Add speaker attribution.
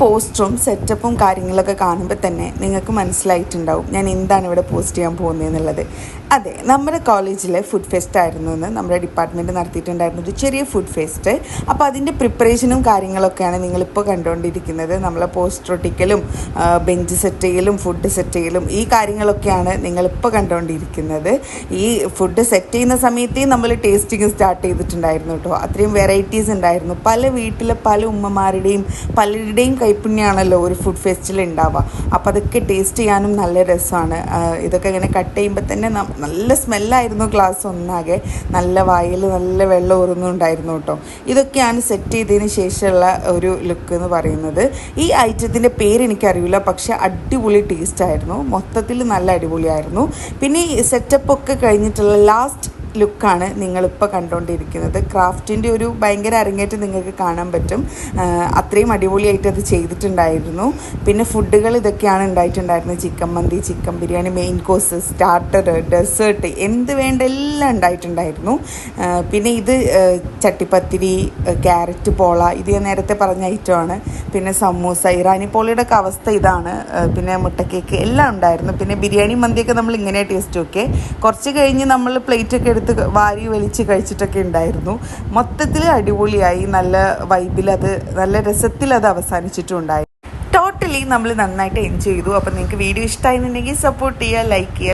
Speaker 1: പോസ്റ്ററും സെറ്റപ്പും കാര്യങ്ങളൊക്കെ കാണുമ്പോൾ തന്നെ നിങ്ങൾക്ക് മനസ്സിലായിട്ടുണ്ടാവും ഞാൻ എന്താണ് ഇവിടെ പോസ്റ്റ് ചെയ്യാൻ പോകുന്നതെന്നുള്ളത്. അതെ, നമ്മുടെ കോളേജിലെ ഫുഡ് ഫെസ്റ്റ് ആയിരുന്നു എന്ന് നമ്മുടെ ഡിപ്പാർട്ട്മെൻറ്റ് നടത്തിയിട്ടുണ്ടായിരുന്നു ഒരു ചെറിയ ഫുഡ് ഫെസ്റ്റ്. അപ്പോൾ അതിൻ്റെ പ്രിപ്പറേഷനും കാര്യങ്ങളൊക്കെയാണ് നിങ്ങളിപ്പോൾ കണ്ടുകൊണ്ടിരിക്കുന്നത്. നമ്മളെ പോസ്റ്റർ ഒട്ടിക്കലും ബെഞ്ച് സെറ്റ് ചെയ്യലും ഫുഡ് സെറ്റ് ചെയ്യലും ഈ കാര്യങ്ങളൊക്കെയാണ് നിങ്ങളിപ്പോൾ കണ്ടുകൊണ്ടിരിക്കുന്നത്. ഈ ഫുഡ് സെറ്റ് ചെയ്യുന്ന സമയത്തേ നമ്മൾ ടേസ്റ്റിങ് സ്റ്റാർട്ട് ചെയ്തിട്ടുണ്ടായിരുന്നു കേട്ടോ. അത്രയും വെറൈറ്റീസ് ഉണ്ടായിരുന്നു. പല വീട്ടിലെ പല ഉമ്മമാരുടെയും പലരുടെയും കൈപ്പുണ്യമാണല്ലോ ഒരു ഫുഡ് ഫെസ്റ്റിൽ ഉണ്ടാവുക. അപ്പോൾ അതൊക്കെ ടേസ്റ്റ് ചെയ്യാനും നല്ല രസമാണ്. ഇതൊക്കെ ഇങ്ങനെ കട്ട് ചെയ്യുമ്പോൾ തന്നെ നല്ല സ്മെല്ലായിരുന്നു. ക്ലാസ് ഒന്നാകെ നല്ല വായിൽ നല്ല വെള്ളം ഊറുന്നുണ്ടായിരുന്നു കേട്ടോ. ഇതൊക്കെയാണ് സെറ്റ് ചെയ്തതിന് ശേഷമുള്ള ഒരു ലുക്ക് എന്ന് പറയുന്നത്. ഈ ഐറ്റത്തിൻ്റെ പേര് എനിക്കറിയില്ല, പക്ഷേ അടിപൊളി ടേസ്റ്റായിരുന്നു. മൊത്തത്തിൽ നല്ല അടിപൊളിയായിരുന്നു. പിന്നെ ഈ സെറ്റപ്പൊക്കെ കഴിഞ്ഞിട്ടുള്ള ലാസ്റ്റ് ലുക്കാണ് നിങ്ങളിപ്പോൾ കണ്ടുകൊണ്ടിരിക്കുന്നത്. ക്രാഫ്റ്റിൻ്റെ ഒരു ഭയങ്കര അരങ്ങേറ്റം നിങ്ങൾക്ക് കാണാൻ പറ്റും. അത്രയും അടിപൊളിയായിട്ട് അത് ചെയ്തിട്ടുണ്ടായിരുന്നു. പിന്നെ ഫുഡുകൾ ഇതൊക്കെയാണ് ഉണ്ടായിട്ടുണ്ടായിരുന്നത്. Chicken mandi, chicken biryani, main course, starter, dessert, എന്ത് വേണ്ട എല്ലാം ഉണ്ടായിട്ടുണ്ടായിരുന്നു. പിന്നെ ഇത് ചട്ടിപ്പത്തിരി, ക്യാരറ്റ് പോള, ഇത് ഞാൻ നേരത്തെ പറഞ്ഞ ഐറ്റമാണ്. പിന്നെ സമൂസ, ഇറാനി പോളയുടെ അവസ്ഥ ഇതാണ്. പിന്നെ മുട്ടക്കേക്ക് എല്ലാം ഉണ്ടായിരുന്നു. പിന്നെ ബിരിയാണി മന്തിയൊക്കെ നമ്മൾ ഇങ്ങനെ ടേസ്റ്റ് നോക്കിയേ. കുറച്ച് കഴിഞ്ഞ് നമ്മൾ പ്ലേറ്റൊക്കെ എടുത്ത് വാരി വലിച്ച് കഴിച്ചിട്ടൊക്കെ ഉണ്ടായിരുന്നു. മൊത്തത്തിൽ അടിപൊളിയായി. നല്ല വൈബിൽ അത് നല്ല രസത്തിൽ അത് അവസാനിച്ചിട്ടുണ്ടായി. ടോട്ടലി നമ്മൾ നന്നായിട്ട് എൻജോയ് ചെയ്തു. അപ്പോൾ നിങ്ങൾക്ക് വീഡിയോ ഇഷ്ടമായിരുന്നുണ്ടെങ്കിൽ സപ്പോർട്ട് ചെയ്യുക, ലൈക്ക് ചെയ്യുക.